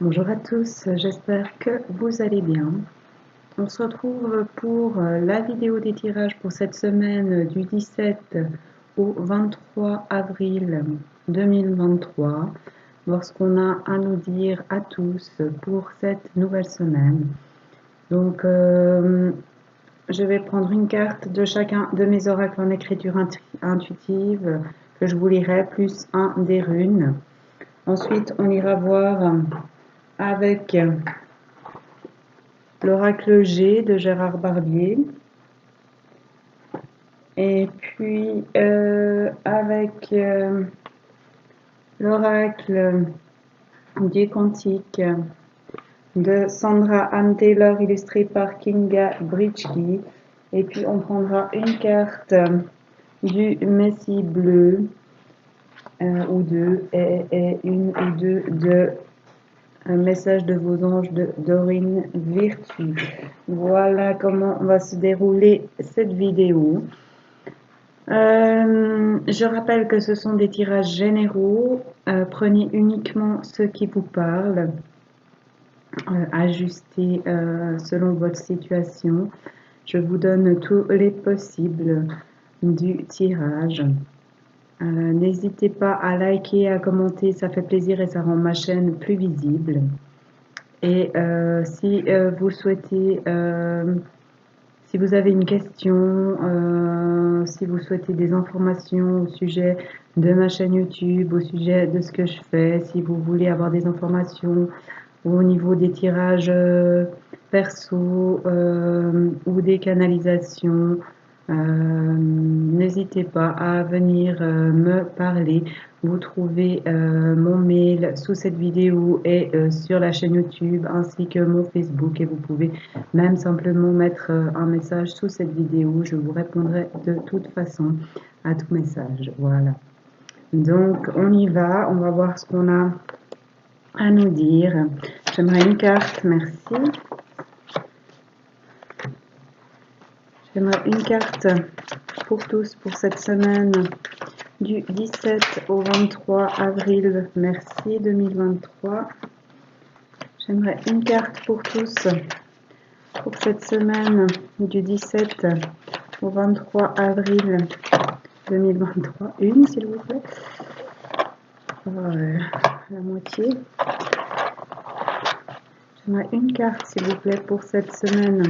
Bonjour à tous, j'espère que vous allez bien. On se retrouve pour la vidéo des tirages pour cette semaine du 17 au 23 avril 2023. Voir ce qu'on a à nous dire à tous pour cette nouvelle semaine. Donc, je vais prendre une carte de chacun de mes oracles en écriture intuitive que je vous lirai, plus un des runes. Ensuite, on ira voir avec l'oracle G de Gérard Barbier. Et puis avec l'oracle du Quantique de Sandra Anne Taylor, illustré par Kinga Britschke. Et puis on prendra une carte du Messie bleu, ou deux, et une ou deux de un message de vos anges de Dorine Virtue. Voilà comment va se dérouler cette vidéo. Je rappelle que ce sont des tirages généraux. Prenez uniquement ce qui vous parle. Ajustez selon votre situation. Je vous donne tous les possibles du tirage. N'hésitez pas à liker, à commenter, ça fait plaisir et ça rend ma chaîne plus visible. Et si vous souhaitez, si vous avez une question, si vous souhaitez des informations au sujet de ma chaîne YouTube, au sujet de ce que je fais, si vous voulez avoir des informations au niveau des tirages perso ou des canalisations, n'hésitez pas à venir me parler. Vous trouvez mon mail sous cette vidéo et sur la chaîne YouTube ainsi que mon Facebook, et vous pouvez même simplement mettre un message sous cette vidéo. Je vous répondrai de toute façon à tout message. Voilà. Donc on y va, on va voir ce qu'on a à nous dire. J'aimerais une carte, merci. J'aimerais une carte pour tous pour cette semaine du 17 au 23 avril, merci 2023. J'aimerais une carte pour tous pour cette semaine du 17 au 23 avril 2023. Une, s'il vous plaît. La moitié. J'aimerais une carte, s'il vous plaît, pour cette semaine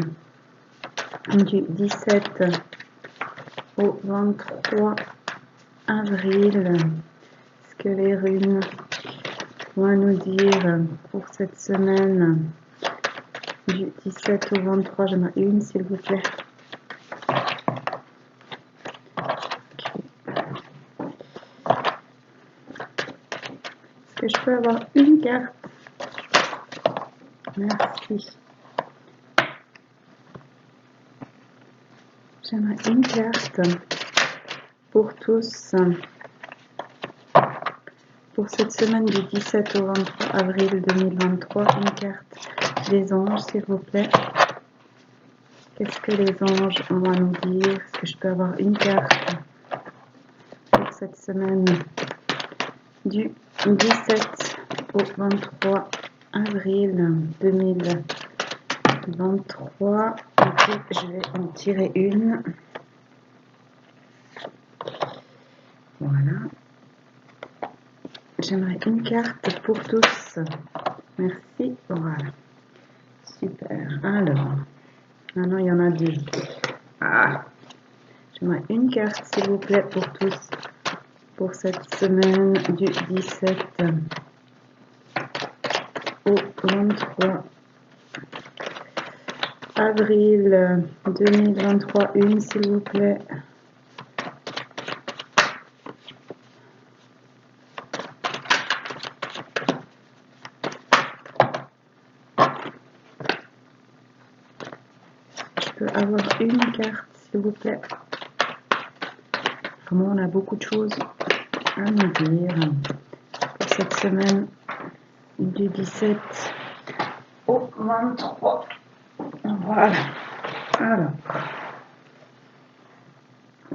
du 17 au 23 avril. Ce que les runes vont nous dire pour cette semaine du 17 au 23. J'aimerais une, s'il vous plaît. Est-ce que je peux avoir une carte? Merci. J'aimerais une carte pour tous pour cette semaine du 17 au 23 avril 2023. Une carte des anges, s'il vous plaît. Qu'est-ce que les anges vont à nous dire? Est-ce que je peux avoir une carte pour cette semaine du 17 au 23 avril 2023? Et puis je vais en tirer une. Voilà. J'aimerais une carte pour tous. Merci. Voilà. Super. Alors, maintenant il y en a deux. J'aimerais une carte, s'il vous plaît, pour tous pour cette semaine du 17 au 23 avril 2023. Une, s'il vous plaît. Avoir une carte, s'il vous plaît. Comment on a beaucoup de choses à nous dire pour cette semaine du 17 au 23. Voilà. Alors,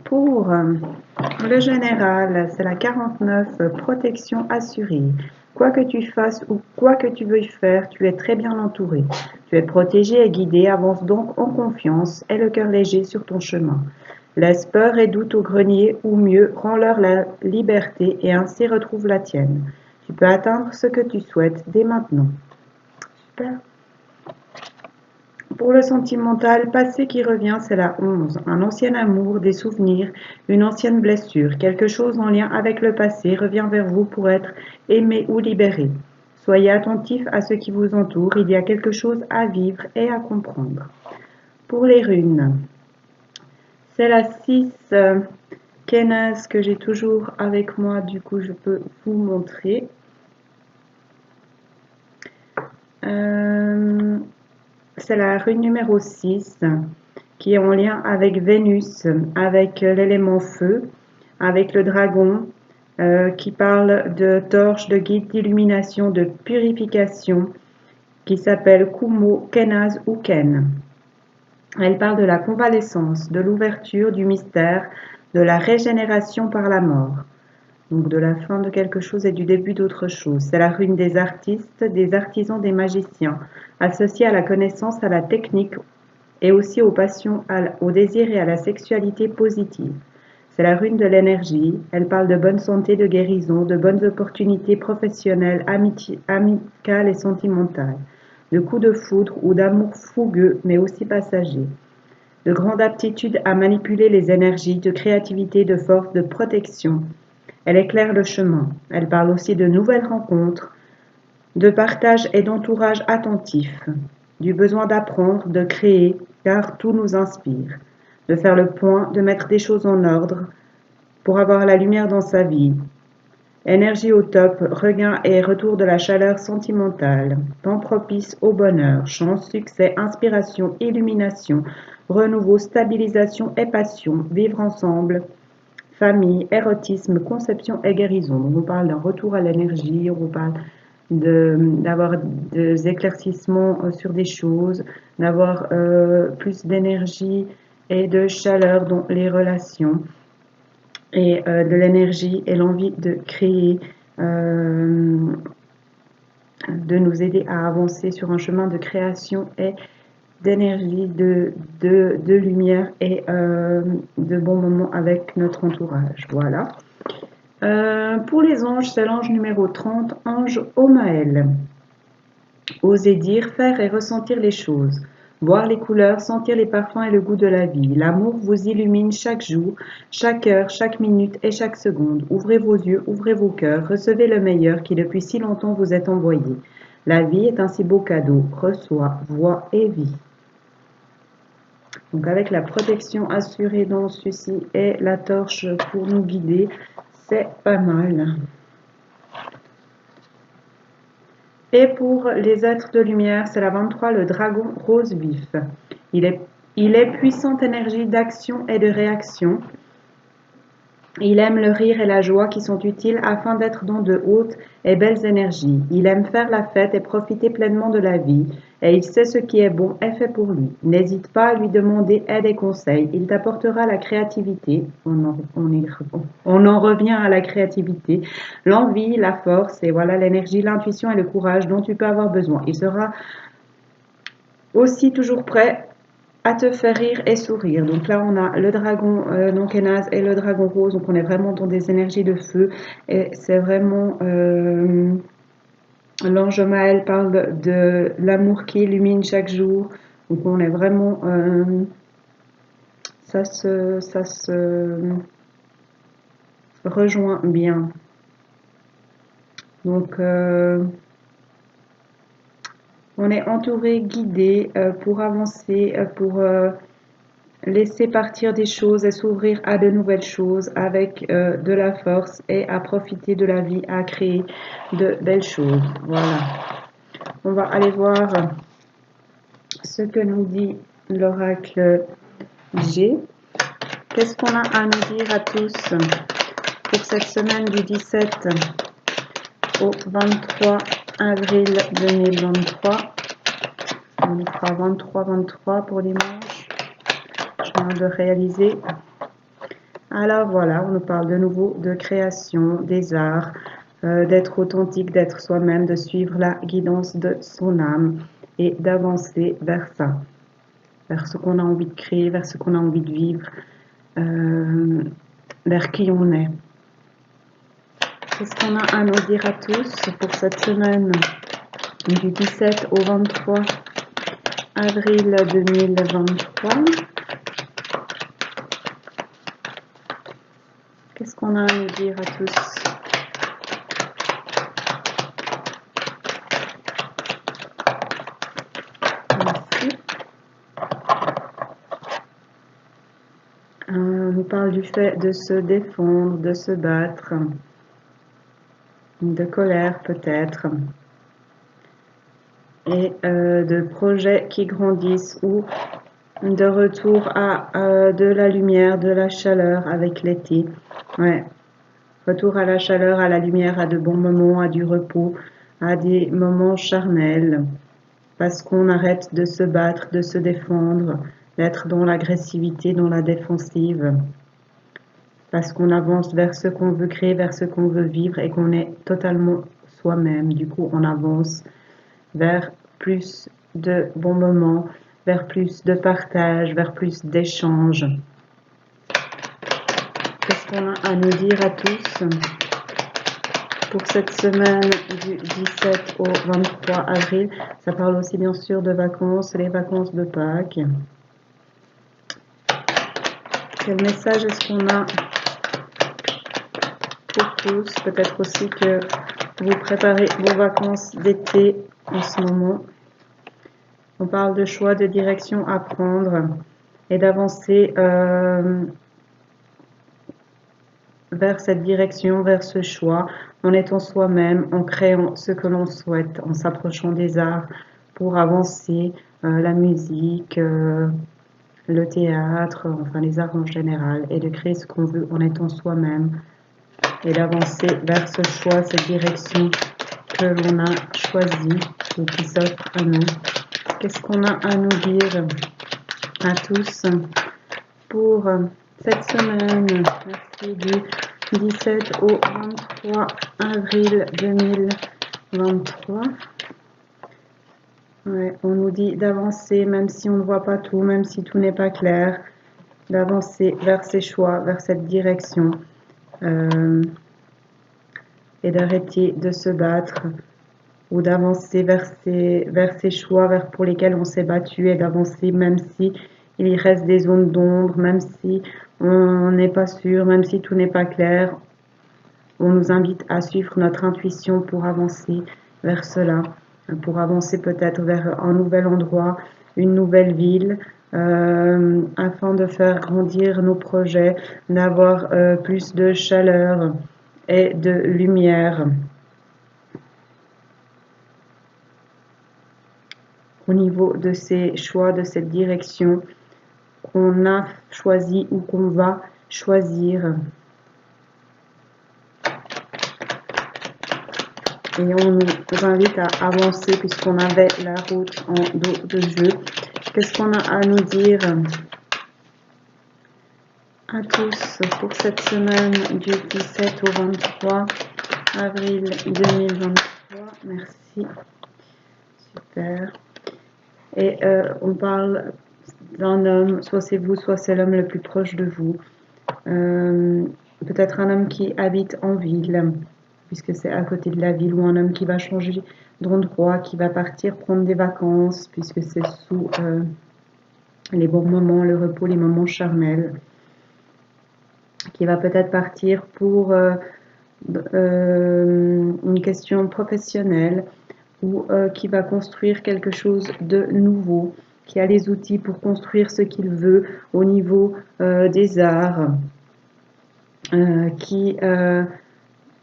pour le général, c'est la 49, protection assurée. Quoi que tu fasses ou quoi que tu veuilles faire, tu es très bien entouré. Tu es protégé et guidé, avance donc en confiance et le cœur léger sur ton chemin. Laisse peur et doute au grenier, ou mieux, rends-leur la liberté et ainsi retrouve la tienne. Tu peux atteindre ce que tu souhaites dès maintenant. Super. Pour le sentimental, passé qui revient, c'est la 11. Un ancien amour, des souvenirs, une ancienne blessure, quelque chose en lien avec le passé revient vers vous pour être aimé ou libéré. Soyez attentif à ce qui vous entoure, il y a quelque chose à vivre et à comprendre. Pour les runes, c'est la 6 Kenaz que j'ai toujours avec moi, du coup je peux vous montrer. C'est la rune numéro 6 qui est en lien avec Vénus, avec l'élément feu, avec le dragon, qui parle de torche, de guide d'illumination, de purification, qui s'appelle Kumo, Kenaz ou Ken. Elle parle de la convalescence, de l'ouverture, du mystère, de la régénération par la mort. Donc de la fin de quelque chose et du début d'autre chose. C'est la rune des artistes, des artisans, des magiciens, associée à la connaissance, à la technique et aussi aux passions, au désir et à la sexualité positive. C'est la rune de l'énergie. Elle parle de bonne santé, de guérison, de bonnes opportunités professionnelles, amicales et sentimentales, de coups de foudre ou d'amour fougueux mais aussi passager, de grande aptitude à manipuler les énergies, de créativité, de force, de protection. Elle éclaire le chemin. Elle parle aussi de nouvelles rencontres, de partage et d'entourage attentif, du besoin d'apprendre, de créer, car tout nous inspire, de faire le point, de mettre des choses en ordre pour avoir la lumière dans sa vie. Énergie au top, regain et retour de la chaleur sentimentale, temps propice au bonheur, chance, succès, inspiration, illumination, renouveau, stabilisation et passion, vivre ensemble, famille, érotisme, conception et guérison. Donc on parle d'un retour à l'énergie, on parle d'avoir des éclaircissements sur des choses, d'avoir plus d'énergie et de chaleur dans les relations, et de l'énergie et l'envie de créer, de nous aider à avancer sur un chemin de création et d'énergie, de lumière et de bons moments avec notre entourage. Voilà. Pour les anges, c'est l'ange numéro 30, ange Omaël. Oser dire, faire et ressentir les choses. Voir les couleurs, sentir les parfums et le goût de la vie. L'amour vous illumine chaque jour, chaque heure, chaque minute et chaque seconde. Ouvrez vos yeux, ouvrez vos cœurs, recevez le meilleur qui depuis si longtemps vous est envoyé. La vie est un si beau cadeau. Reçois, vois et vis. Donc avec la protection assurée dans celui-ci et la torche pour nous guider, c'est pas mal. Et pour les êtres de lumière, c'est la 23, le dragon rose vif. Il est puissante énergie d'action et de réaction. Il aime le rire et la joie qui sont utiles afin d'être dans de hautes et belles énergies. Il aime faire la fête et profiter pleinement de la vie, et il sait ce qui est bon et fait pour lui. N'hésite pas à lui demander aide et conseils. Il t'apportera la créativité. On en revient à la créativité, l'envie, la force, et voilà l'énergie, l'intuition et le courage dont tu peux avoir besoin. Il sera aussi toujours prêt à te faire rire et sourire. Donc là, on a le dragon non Kenaz et le dragon rose. Donc on est vraiment dans des énergies de feu. Et c'est vraiment... l'ange Maël parle de l'amour qui illumine chaque jour. Donc on est vraiment... ça se rejoint bien. Donc... on est entouré, guidé pour avancer, pour laisser partir des choses et s'ouvrir à de nouvelles choses avec de la force et à profiter de la vie, à créer de belles choses. Voilà. On va aller voir ce que nous dit l'oracle G. Qu'est-ce qu'on a à nous dire à tous pour cette semaine du 17 au 23 avril 2023. On fera 23 pour dimanche. Je viens de réaliser. Alors voilà, on nous parle de nouveau de création, des arts, d'être authentique, d'être soi-même, de suivre la guidance de son âme et d'avancer vers ça, vers ce qu'on a envie de créer, vers ce qu'on a envie de vivre, vers qui on est. Qu'est-ce qu'on a à nous dire à tous pour cette semaine du 17 au 23 avril 2023? Qu'est-ce qu'on a à nous dire à tous? Merci. On nous parle du fait de se défendre, de se battre, de colère peut-être, et de projets qui grandissent ou de retour à de la lumière, de la chaleur avec l'été. Ouais. Retour à la chaleur, à la lumière, à de bons moments, à du repos, à des moments charnels. Parce qu'on arrête de se battre, de se défendre, d'être dans l'agressivité, dans la défensive. Parce qu'on avance vers ce qu'on veut créer, vers ce qu'on veut vivre et qu'on est totalement soi-même. Du coup, on avance vers plus de bons moments, vers plus de partage, vers plus d'échanges. Qu'est-ce qu'on a à nous dire à tous pour cette semaine du 17 au 23 avril? Ça parle aussi bien sûr de vacances, les vacances de Pâques. Quel message est-ce qu'on a pour tous? Peut-être aussi que vous préparez vos vacances d'été en ce moment. On parle de choix, de direction à prendre et d'avancer vers cette direction, vers ce choix, en étant soi-même, en créant ce que l'on souhaite, en s'approchant des arts pour avancer, la musique, le théâtre, enfin les arts en général, et de créer ce qu'on veut en étant soi-même et d'avancer vers ce choix, cette direction que l'on a choisie ou qui s'offre à nous. Qu'est-ce qu'on a à nous dire à tous pour cette semaine? Merci, du 17 au 23 avril 2023. Ouais, on nous dit d'avancer même si on ne voit pas tout, même si tout n'est pas clair, d'avancer vers ses choix, vers cette direction et d'arrêter de se battre ou d'avancer vers ses choix pour lesquels on s'est battu et d'avancer même si il y reste des zones d'ombre, même si on n'est pas sûr, même si tout n'est pas clair. On nous invite à suivre notre intuition pour avancer vers cela, pour avancer peut-être vers un nouvel endroit, une nouvelle ville, afin de faire grandir nos projets, d'avoir plus de chaleur et de lumière. Au niveau de ces choix, de cette direction qu'on a choisi ou qu'on va choisir. Et on nous invite à avancer puisqu'on avait la route en dos de jeu. Qu'est-ce qu'on a à nous dire à tous pour cette semaine du 17 au 23 avril 2023? Merci. Super. Et on parle d'un homme, soit c'est vous, soit c'est l'homme le plus proche de vous. Peut-être un homme qui habite en ville, puisque c'est à côté de la ville, ou un homme qui va changer d'endroit, qui va partir prendre des vacances, puisque c'est sous les bons moments, le repos, les moments charnels, qui va peut-être partir pour une question professionnelle, ou qui va construire quelque chose de nouveau, qui a les outils pour construire ce qu'il veut au niveau des arts, qui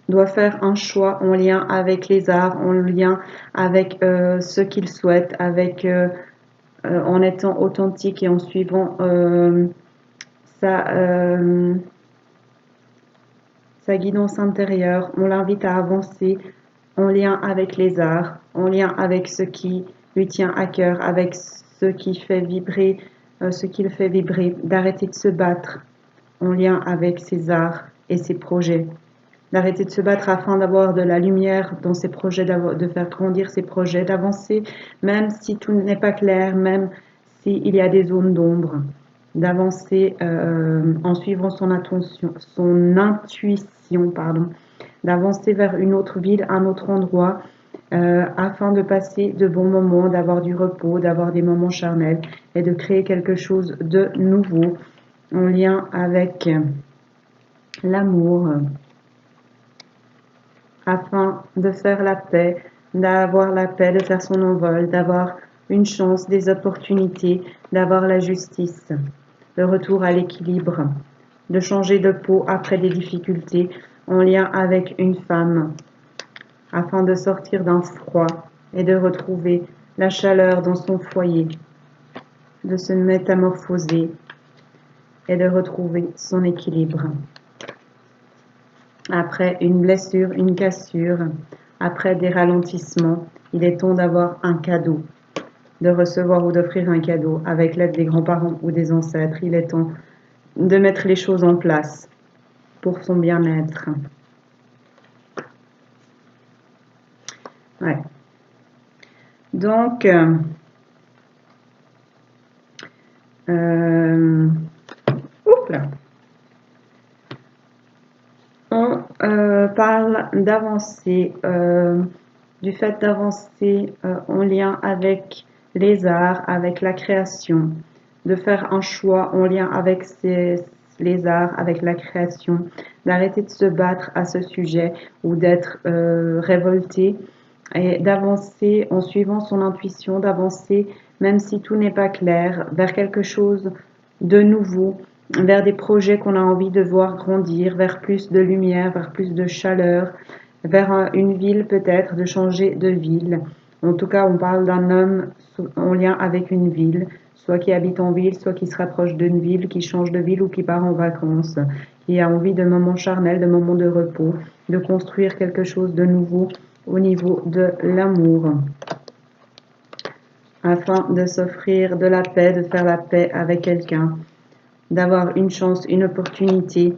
doit faire un choix en lien avec les arts, en lien avec ce qu'il souhaite, avec, en étant authentique et en suivant sa guidance intérieure. On l'invite à avancer en lien avec les arts, en lien avec ce qui lui tient à cœur, avec ce qui fait vibrer, ce qui le fait vibrer, d'arrêter de se battre en lien avec ses arts et ses projets, d'arrêter de se battre afin d'avoir de la lumière dans ses projets, de faire grandir ses projets, d'avancer même si tout n'est pas clair, même s'il y a des zones d'ombre, d'avancer en suivant son intuition, pardon, d'avancer vers une autre ville, un autre endroit, afin de passer de bons moments, d'avoir du repos, d'avoir des moments charnels et de créer quelque chose de nouveau en lien avec l'amour, afin de faire la paix, d'avoir la paix, de faire son envol, d'avoir une chance, des opportunités, d'avoir la justice, le retour à l'équilibre, de changer de peau après des difficultés en lien avec une femme, afin de sortir d'un froid et de retrouver la chaleur dans son foyer, de se métamorphoser et de retrouver son équilibre. Après une blessure, une cassure, après des ralentissements, il est temps d'avoir un cadeau, de recevoir ou d'offrir un cadeau avec l'aide des grands-parents ou des ancêtres. Il est temps de mettre les choses en place pour son bien-être. Ouais. Donc, on parle d'avancer, du fait d'avancer en lien avec les arts, avec la création, de faire un choix en lien avec les arts, avec la création, d'arrêter de se battre à ce sujet ou d'être révolté et d'avancer en suivant son intuition, d'avancer même si tout n'est pas clair, vers quelque chose de nouveau, vers des projets qu'on a envie de voir grandir, vers plus de lumière, vers plus de chaleur, vers une ville peut-être, de changer de ville. En tout cas, on parle d'un homme en lien avec une ville, soit qui habite en ville, soit qui se rapproche d'une ville, qui change de ville ou qui part en vacances, qui a envie de moments charnels, de moments de repos, de construire quelque chose de nouveau au niveau de l'amour, afin de s'offrir de la paix, de faire la paix avec quelqu'un, d'avoir une chance, une opportunité,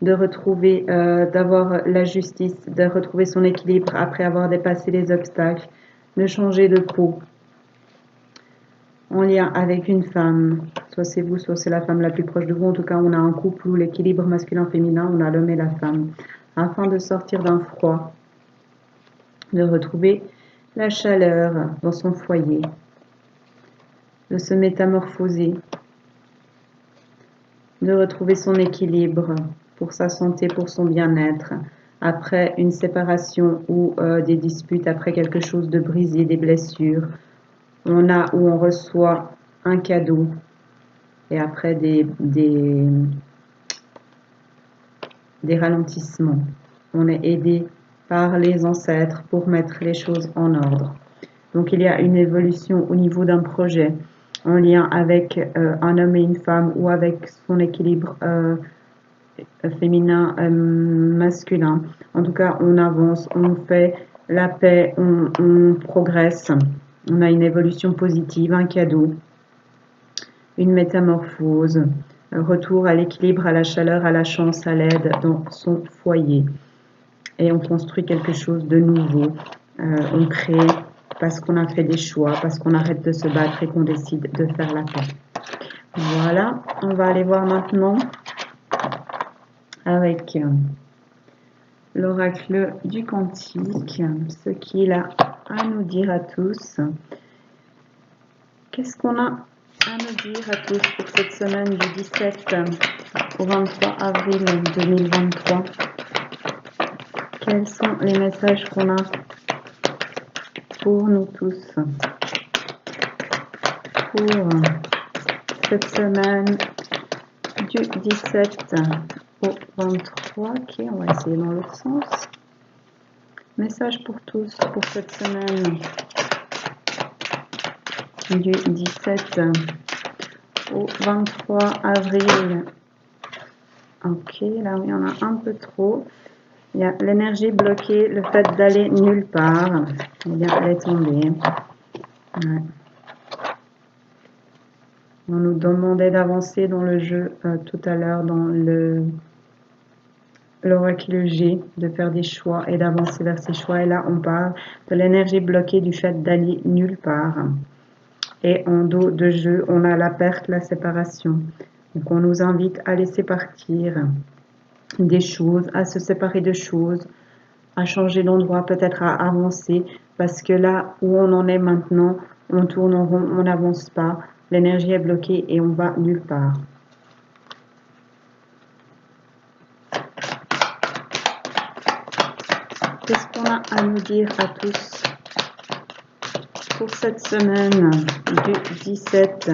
de retrouver, d'avoir la justice, de retrouver son équilibre après avoir dépassé les obstacles, de changer de peau en lien avec une femme, soit c'est vous, soit c'est la femme la plus proche de vous. En tout cas, on a un couple où l'équilibre masculin-féminin, on a l'homme et la femme, afin de sortir d'un froid, de retrouver la chaleur dans son foyer, de se métamorphoser, de retrouver son équilibre pour sa santé, pour son bien-être, après une séparation ou des disputes, après quelque chose de brisé, des blessures. On a où on reçoit un cadeau et après des ralentissements. On est aidé par les ancêtres pour mettre les choses en ordre. Donc il y a une évolution au niveau d'un projet en lien avec un homme et une femme ou avec son équilibre féminin, masculin. En tout cas, on avance, on fait la paix, on progresse. On a une évolution positive, un cadeau, une métamorphose, un retour à l'équilibre, à la chaleur, à la chance, à l'aide dans son foyer. Et on construit quelque chose de nouveau. On crée parce qu'on a fait des choix, parce qu'on arrête de se battre et qu'on décide de faire la paix. Voilà, on va aller voir maintenant avec l'oracle du Cantique, ce qu'il a à nous dire à tous. Qu'est-ce qu'on a à nous dire à tous pour cette semaine du 17 au 23 avril 2023? Quels sont les messages qu'on a pour nous tous pour cette semaine du 17 au 23? Ok, on va essayer dans l'autre sens. Message pour tous pour cette semaine du 17 au 23 avril. Ok, là il y en a un peu trop. Il y a l'énergie bloquée, le fait d'aller nulle part. Eh bien, elle est tombée. Ouais. On nous demandait d'avancer dans le jeu tout à l'heure, dans l'oracle G, de faire des choix et d'avancer vers ces choix. Et là, on parle de l'énergie bloquée du fait d'aller nulle part. Et en dos de jeu, on a la perte, la séparation. Donc on nous invite à laisser partir des choses, à se séparer de choses, à changer d'endroit, peut-être à avancer, parce que là où on en est maintenant, on tourne en rond, on n'avance pas, l'énergie est bloquée et on va nulle part. Qu'est-ce qu'on a à nous dire à tous pour cette semaine du 17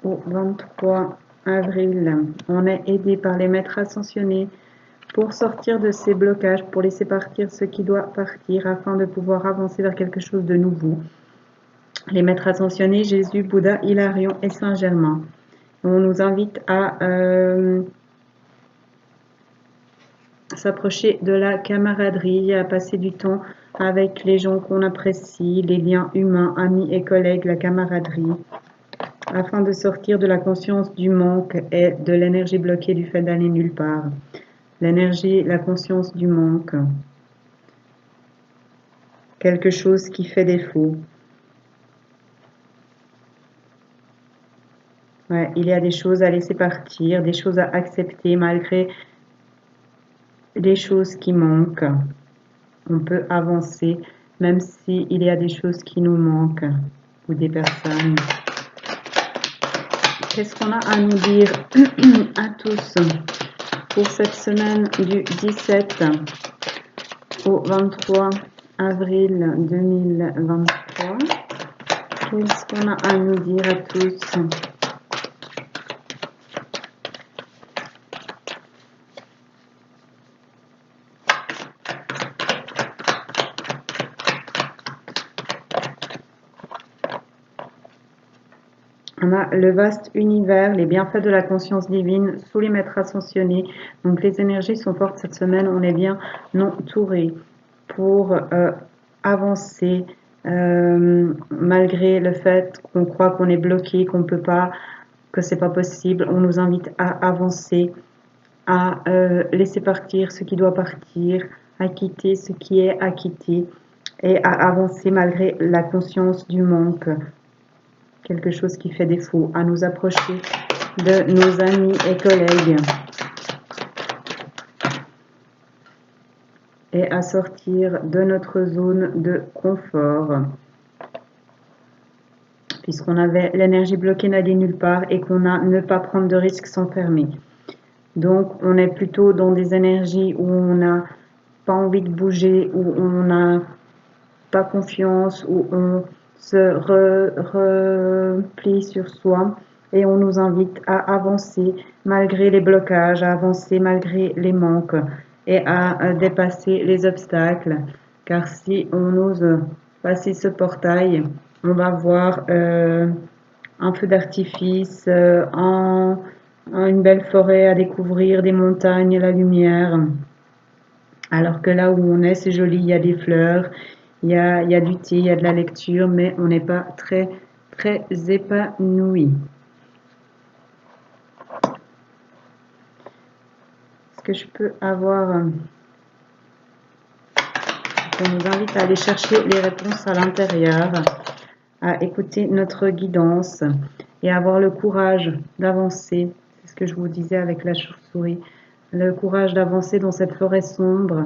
au 23 avril? On est aidé par les maîtres ascensionnés pour sortir de ces blocages, pour laisser partir ce qui doit partir afin de pouvoir avancer vers quelque chose de nouveau. Les maîtres ascensionnés, Jésus, Bouddha, Hilarion et Saint-Germain. On nous invite à s'approcher de la camaraderie, à passer du temps avec les gens qu'on apprécie, les liens humains, amis et collègues, la camaraderie, afin de sortir de la conscience du manque et de l'énergie bloquée du fait d'aller nulle part. L'énergie, la conscience du manque, quelque chose qui fait défaut. Ouais, il y a des choses à laisser partir, des choses à accepter malgré les choses qui manquent. On peut avancer même s'il y a des choses qui nous manquent ou des personnes. Qu'est-ce qu'on a à nous dire à tous pour cette semaine du 17 au 23 avril 2023? Qu'est-ce qu'on a à nous dire à tous? On a le vaste univers, les bienfaits de la conscience divine sous les maîtres ascensionnés. Donc les énergies sont fortes cette semaine, on est bien entouré pour avancer malgré le fait qu'on croit qu'on est bloqué, qu'on peut pas, que c'est pas possible. On nous invite à avancer, à laisser partir ce qui doit partir, à quitter ce qui est à quitter et à avancer malgré la conscience du manque. Quelque chose qui fait défaut, à nous approcher de nos amis et collègues et à sortir de notre zone de confort puisqu'on avait l'énergie bloquée n'allait nulle part et qu'on a ne pas prendre de risques s'enfermer. Donc on est plutôt dans des énergies où on n'a pas envie de bouger, où on n'a pas confiance, où on se replie sur soi et on nous invite à avancer malgré les blocages, à avancer malgré les manques et à dépasser les obstacles. Car si on ose passer ce portail, on va voir un feu d'artifice, une belle forêt à découvrir, des montagnes, la lumière. Alors que là où on est, c'est joli, il y a des fleurs, il y a du thé, il y a de la lecture, mais on n'est pas très épanoui. Est-ce que je peux avoir... On nous invite à aller chercher les réponses à l'intérieur, à écouter notre guidance et avoir le courage d'avancer. C'est ce que je vous disais avec la chauve-souris. Le courage d'avancer dans cette forêt sombre,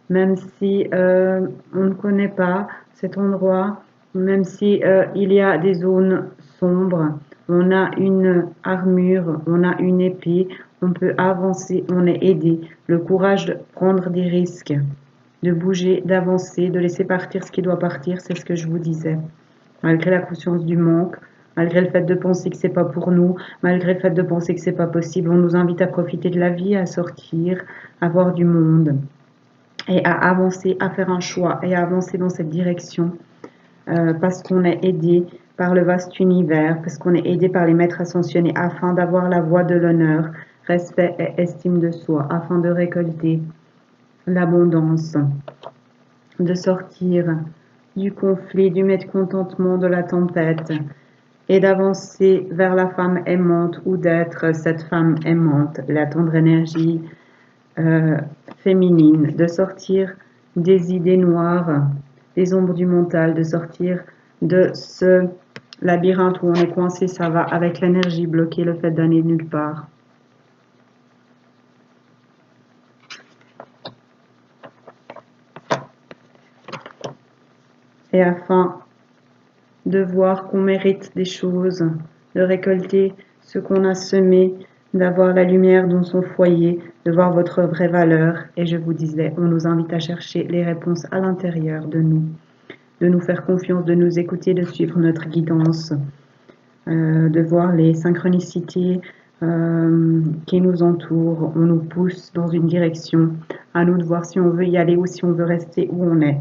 même si on ne connaît pas cet endroit, même si il y a des zones sombres, on a une armure, on a une épée, on peut avancer, on est aidé. Le courage de prendre des risques, de bouger, d'avancer, de laisser partir ce qui doit partir, c'est ce que je vous disais. Malgré la conscience du manque, malgré le fait de penser que c'est pas pour nous, malgré le fait de penser que c'est pas possible, on nous invite à profiter de la vie, à sortir, à voir du monde et à avancer, à faire un choix et à avancer dans cette direction parce qu'on est aidé par le vaste univers, parce qu'on est aidé par les maîtres ascensionnés afin d'avoir la voie de l'honneur, respect et estime de soi, afin de récolter l'abondance, de sortir du conflit, du mécontentement, de la tempête et d'avancer vers la femme aimante ou d'être cette femme aimante, la tendre énergie euh, féminine, de sortir des idées noires, des ombres du mental, de sortir de ce labyrinthe où on est coincé, ça va avec l'énergie bloquée, le fait d'aller nulle part. Et afin de voir qu'on mérite des choses, de récolter ce qu'on a semé, d'avoir la lumière dans son foyer, de voir votre vraie valeur. Et je vous disais, on nous invite à chercher les réponses à l'intérieur de nous faire confiance, de nous écouter, de suivre notre guidance, de voir les synchronicités qui nous entourent. On nous pousse dans une direction, à nous de voir si on veut y aller ou si on veut rester où on est.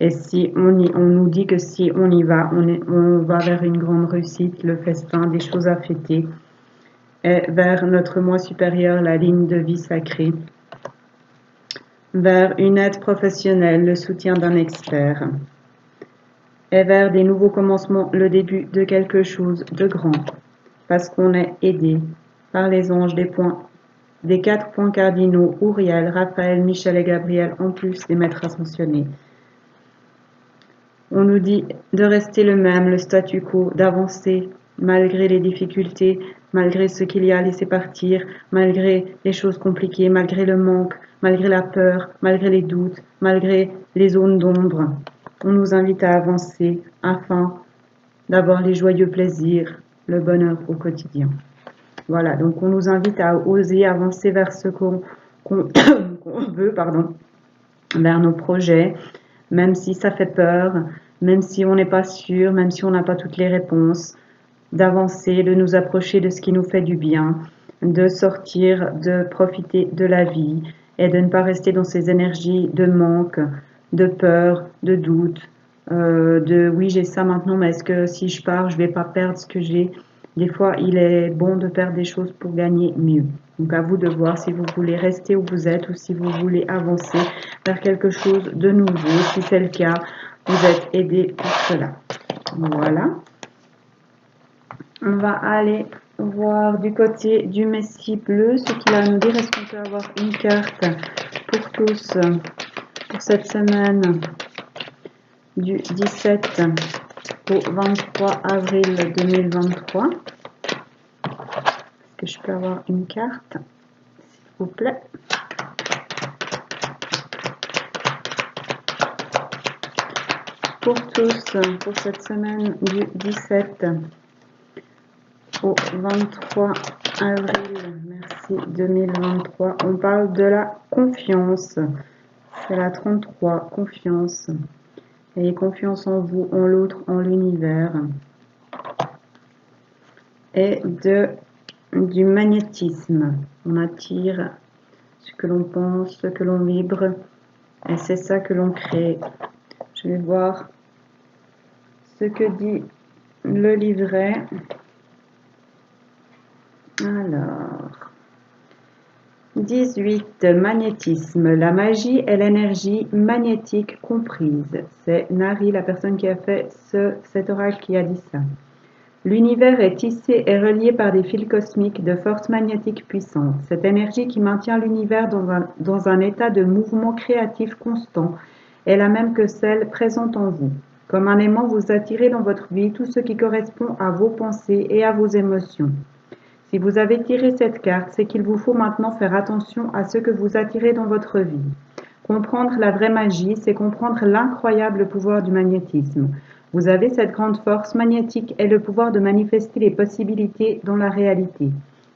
Et si on nous dit que si on y va, on va vers une grande réussite, le festin, des choses à fêter, et vers notre moi supérieur, la ligne de vie sacrée, vers une aide professionnelle, le soutien d'un expert, et vers des nouveaux commencements, le début de quelque chose de grand, parce qu'on est aidé par les anges des 4 points cardinaux, Uriel, Raphaël, Michel et Gabriel, en plus des maîtres ascensionnés. On nous dit de rester le même, le statu quo, d'avancer malgré les difficultés, malgré ce qu'il y a à laisser partir, malgré les choses compliquées, malgré le manque, malgré la peur, malgré les doutes, malgré les zones d'ombre. On nous invite à avancer afin d'avoir les joyeux plaisirs, le bonheur au quotidien. Voilà, donc on nous invite à oser avancer vers ce qu'on veut, vers nos projets, même si ça fait peur, même si on n'est pas sûr, même si on n'a pas toutes les réponses, d'avancer, de nous approcher de ce qui nous fait du bien, de sortir, de profiter de la vie et de ne pas rester dans ces énergies de manque, de peur, de doute, de oui j'ai ça maintenant, mais est-ce que si je pars, je vais pas perdre ce que j'ai? Des fois, il est bon de perdre des choses pour gagner mieux. Donc à vous de voir si vous voulez rester où vous êtes ou si vous voulez avancer vers quelque chose de nouveau. Si c'est le cas, vous êtes aidé pour cela. Voilà. On va aller voir du côté du Messie bleu ce qu'il a à nous dire. Est-ce qu'on peut avoir une carte pour tous pour cette semaine du 17 au 23 avril 2023? Est-ce que je peux avoir une carte, s'il vous plaît? Pour tous, pour cette semaine du 17 au 23 avril, merci, 2023. On parle de la confiance. C'est la 33, confiance. Ayez confiance en vous, en l'autre, en l'univers. Et du magnétisme. On attire ce que l'on pense, ce que l'on vibre. Et c'est ça que l'on crée. Je vais voir ce que dit le livret. Alors, 18, magnétisme. La magie est l'énergie magnétique comprise. C'est Nari, la personne qui a fait cet oracle, qui a dit ça. L'univers est tissé et relié par des fils cosmiques de force magnétique puissante. Cette énergie qui maintient l'univers dans un état de mouvement créatif constant est la même que celle présente en vous. Comme un aimant, vous attirez dans votre vie tout ce qui correspond à vos pensées et à vos émotions. Si vous avez tiré cette carte, c'est qu'il vous faut maintenant faire attention à ce que vous attirez dans votre vie. Comprendre la vraie magie, c'est comprendre l'incroyable pouvoir du magnétisme. Vous avez cette grande force magnétique et le pouvoir de manifester les possibilités dans la réalité.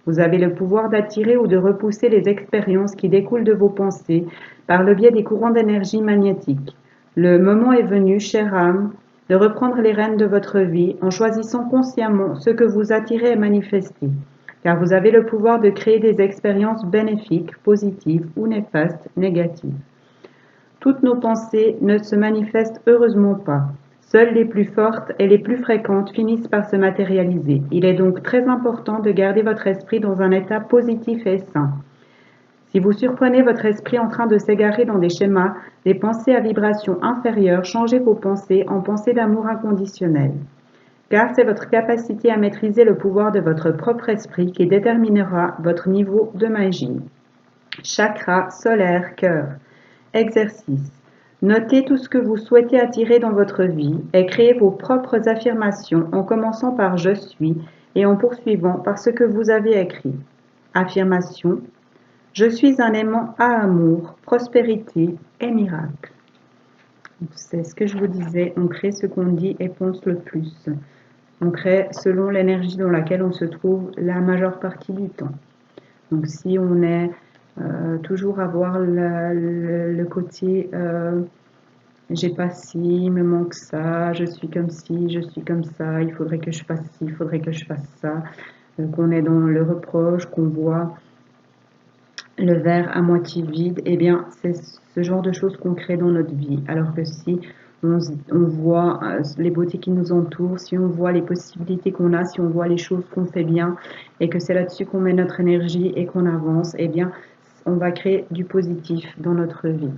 Vous avez le pouvoir d'attirer ou de repousser les expériences qui découlent de vos pensées par le biais des courants d'énergie magnétique. Le moment est venu, chère âme, de reprendre les rênes de votre vie en choisissant consciemment ce que vous attirez et manifestez. Car vous avez le pouvoir de créer des expériences bénéfiques, positives ou néfastes, négatives. Toutes nos pensées ne se manifestent heureusement pas. Seules les plus fortes et les plus fréquentes finissent par se matérialiser. Il est donc très important de garder votre esprit dans un état positif et sain. Si vous surprenez votre esprit en train de s'égarer dans des schémas, des pensées à vibration inférieure, changez vos pensées en pensées d'amour inconditionnel. Car c'est votre capacité à maîtriser le pouvoir de votre propre esprit qui déterminera votre niveau de magie. Chakra solaire, cœur. Exercice. Notez tout ce que vous souhaitez attirer dans votre vie et créez vos propres affirmations en commençant par je suis et en poursuivant par ce que vous avez écrit. Affirmation. Je suis un aimant à amour, prospérité et miracle. C'est ce que je vous disais, on crée ce qu'on dit et pense le plus. On crée selon l'énergie dans laquelle on se trouve la majeure partie du temps. Donc si on est toujours avoir le côté j'ai pas ci, il me manque ça, je suis comme ci, je suis comme ça, il faudrait que je fasse ci, il faudrait que je fasse ça, qu'on est dans le reproche, qu'on voit le verre à moitié vide, eh bien c'est ce genre de choses qu'on crée dans notre vie. Alors que si on voit les beautés qui nous entourent, si on voit les possibilités qu'on a, si on voit les choses qu'on fait bien et que c'est là-dessus qu'on met notre énergie et qu'on avance, eh bien on va créer du positif dans notre vie.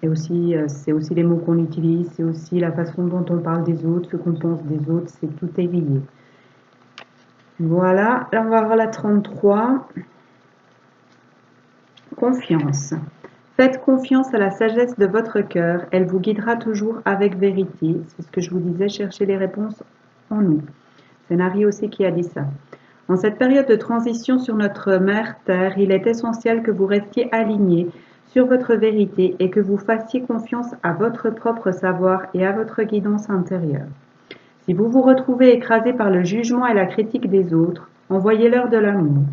Et aussi, c'est aussi les mots qu'on utilise, c'est aussi la façon dont on parle des autres, ce qu'on pense des autres, c'est tout est lié. Voilà, là on va voir la 33. Confiance. Faites confiance à la sagesse de votre cœur, elle vous guidera toujours avec vérité. C'est ce que je vous disais, cherchez les réponses en nous. C'est Nari aussi qui a dit ça. En cette période de transition sur notre mère Terre, il est essentiel que vous restiez alignés sur votre vérité et que vous fassiez confiance à votre propre savoir et à votre guidance intérieure. Si vous vous retrouvez écrasé par le jugement et la critique des autres, envoyez-leur de l'amour.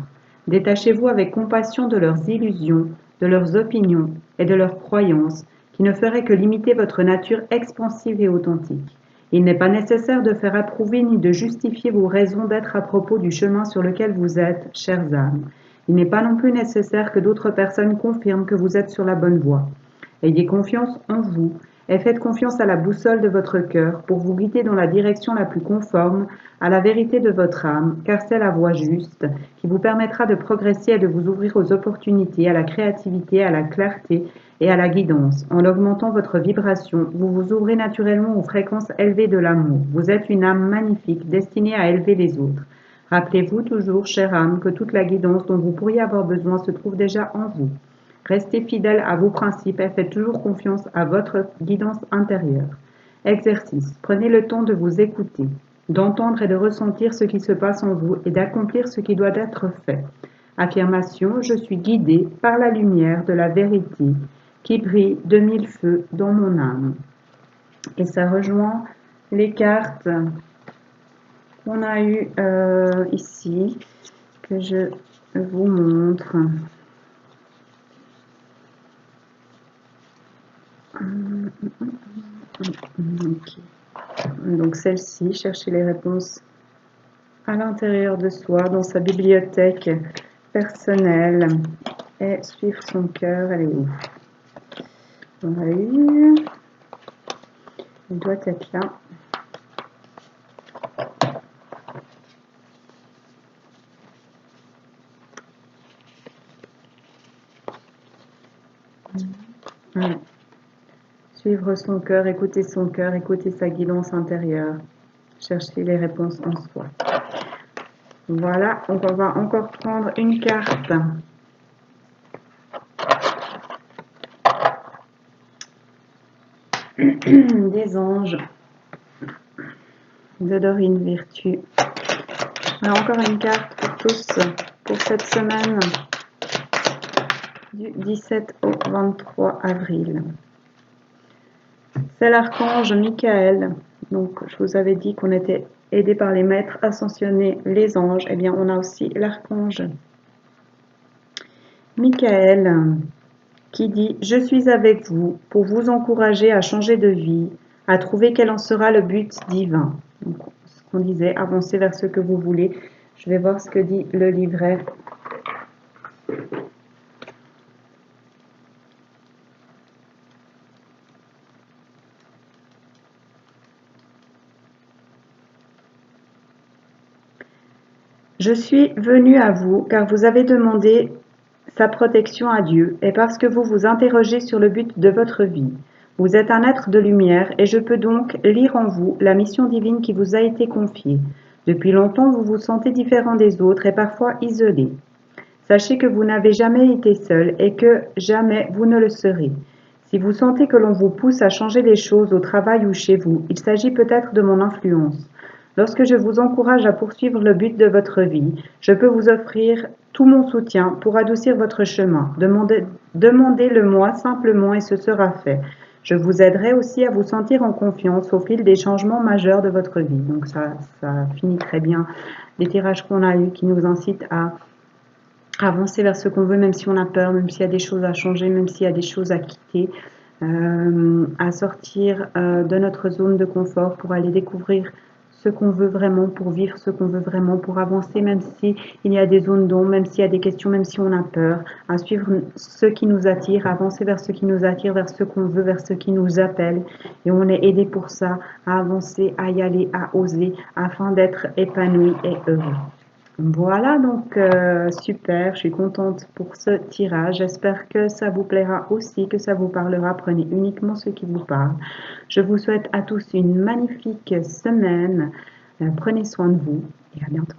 Détachez-vous avec compassion de leurs illusions, de leurs opinions et de leurs croyances qui ne feraient que limiter votre nature expansive et authentique. Il n'est pas nécessaire de faire approuver ni de justifier vos raisons d'être à propos du chemin sur lequel vous êtes, chères âmes. Il n'est pas non plus nécessaire que d'autres personnes confirment que vous êtes sur la bonne voie. Ayez confiance en vous et faites confiance à la boussole de votre cœur pour vous guider dans la direction la plus conforme à la vérité de votre âme, car c'est la voie juste qui vous permettra de progresser et de vous ouvrir aux opportunités, à la créativité, à la clarté et à la guidance. En augmentant votre vibration, vous vous ouvrez naturellement aux fréquences élevées de l'amour. Vous êtes une âme magnifique, destinée à élever les autres. Rappelez-vous toujours, chère âme, que toute la guidance dont vous pourriez avoir besoin se trouve déjà en vous. Restez fidèle à vos principes et faites toujours confiance à votre guidance intérieure. Exercice. Prenez le temps de vous écouter, d'entendre et de ressentir ce qui se passe en vous et d'accomplir ce qui doit être fait. Affirmation. Je suis guidée par la lumière de la vérité qui brille de mille feux dans mon âme. Et ça rejoint les cartes qu'on a eues ici, que je vous montre. Okay. Donc celle-ci, chercher les réponses à l'intérieur de soi, dans sa bibliothèque personnelle et suivre son cœur. Elle est où? On a eu. Elle doit être là. Voilà. Suivre son cœur, écouter sa guidance intérieure. Chercher les réponses en soi. Voilà, on va encore prendre une carte. Des anges. De Dorine Virtue. Alors encore une carte pour tous pour cette semaine du 17 au 23 avril. C'est l'archange Michael. Donc, je vous avais dit qu'on était aidé par les maîtres ascensionnés, les anges. Eh bien, on a aussi l'archange Michael qui dit « Je suis avec vous pour vous encourager à changer de vie, à trouver quel en sera le but divin. » Donc, ce qu'on disait, avancez vers ce que vous voulez. Je vais voir ce que dit le livret. Je suis venu à vous car vous avez demandé sa protection à Dieu et parce que vous vous interrogez sur le but de votre vie. Vous êtes un être de lumière et je peux donc lire en vous la mission divine qui vous a été confiée. Depuis longtemps, vous vous sentez différent des autres et parfois isolé. Sachez que vous n'avez jamais été seul et que jamais vous ne le serez. Si vous sentez que l'on vous pousse à changer les choses au travail ou chez vous, il s'agit peut-être de mon influence. Lorsque je vous encourage à poursuivre le but de votre vie, je peux vous offrir tout mon soutien pour adoucir votre chemin. Demandez-le-moi simplement et ce sera fait. Je vous aiderai aussi à vous sentir en confiance au fil des changements majeurs de votre vie. Donc ça finit très bien les tirages qu'on a eus qui nous incitent à avancer vers ce qu'on veut, même si on a peur, même s'il y a des choses à changer, même s'il y a des choses à quitter, à sortir de notre zone de confort pour aller découvrir ce qu'on veut vraiment, pour vivre ce qu'on veut vraiment, pour avancer, même si il y a des zones d'ombre, même s'il y a des questions, même si on a peur, à suivre ce qui nous attire, à avancer vers ce qui nous attire, vers ce qu'on veut, vers ce qui nous appelle. Et on est aidé pour ça, à avancer, à y aller, à oser, afin d'être épanoui et heureux. Voilà, donc super, je suis contente pour ce tirage. J'espère que ça vous plaira aussi, que ça vous parlera. Prenez uniquement ce qui vous parle. Je vous souhaite à tous une magnifique semaine. Prenez soin de vous et à bientôt.